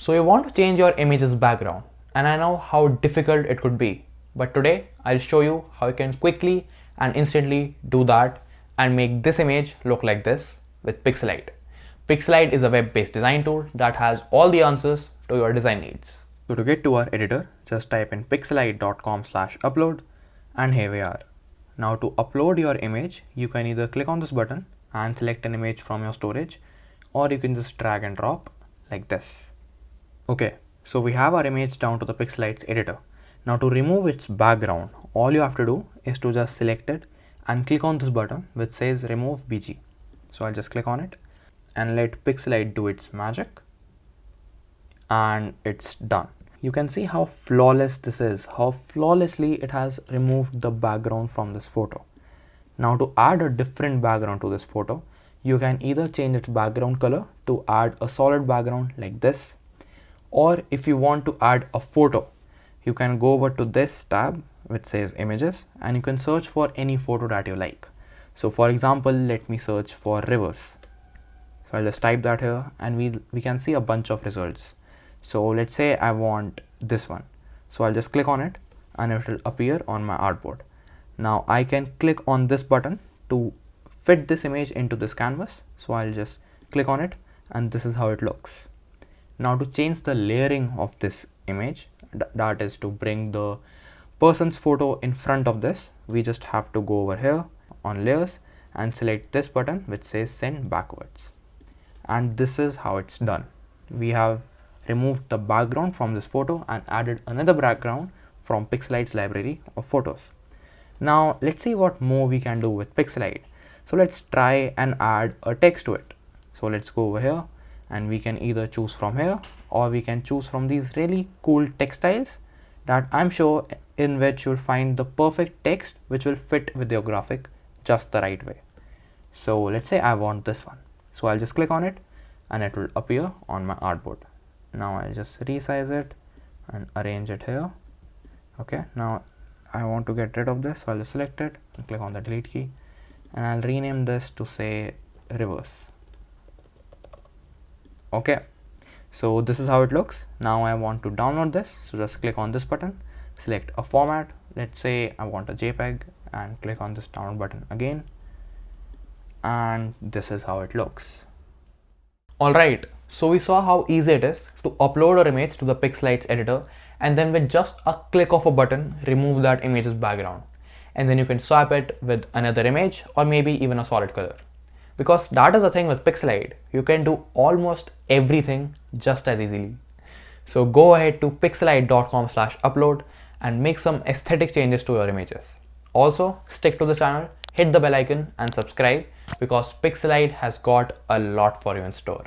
So you want to change your image's background, and I know how difficult it could be, but today I'll show you how you can quickly and instantly do that and make this image look like this with Pixelied. Pixelied is a web-based design tool that has all the answers to your design needs. So to get to our editor, just type in pixelied.com/upload, and here we are. Now to upload your image, you can either click on this button and select an image from your storage, or you can just drag and drop like this. Okay, so we have our image down to the Pixelied's editor. Now to remove its background, all you have to do is to just select it and click on this button which says remove BG. So I'll just click on it and let Pixelied do its magic, and it's done. You can see how flawless this is, how flawlessly it has removed the background from this photo. Now to add a different background to this photo, you can either change its background color to add a solid background like this, or if you want to add a photo, you can go over to this tab which says images, and you can search for any photo that you like. So for example, let me search for rivers. So I'll just type that here and we can see a bunch of results. So let's say I want this one. So I'll just click on it and it will appear on my artboard. Now I can click on this button to fit this image into this canvas. So I'll just click on it and this is how it looks. Now to change the layering of this image, that is to bring the person's photo in front of this, we just have to go over here on layers and select this button which says send backwards. And this is how it's done. We have removed the background from this photo and added another background from Pixelied's library of photos. Now let's see what more we can do with Pixelied. So let's try and add a text to it. So let's go over here and we can either choose from here or we can choose from these really cool text styles that I'm sure in which you'll find the perfect text which will fit with your graphic just the right way. So let's say I want this one. So I'll just click on it and it will appear on my artboard. Now I'll just resize it and arrange it here. Okay, now I want to get rid of this, so I'll just select it and click on the delete key, and I'll rename this to say rivers. Okay, so this is how it looks. Now I want to download this, so just click on this button, select a format. Let's say I want a JPEG and click on this download button again, and this is how it looks. Alright, so we saw how easy it is to upload our image to the Pixelied's editor, and then with just a click of a button remove that image's background, and then you can swap it with another image or maybe even a solid color. Because that is the thing with Pixelied, you can do almost everything just as easily. So go ahead to pixelied.com/upload and make some aesthetic changes to your images. Also stick to the channel, hit the bell icon and subscribe, because Pixelied has got a lot for you in store.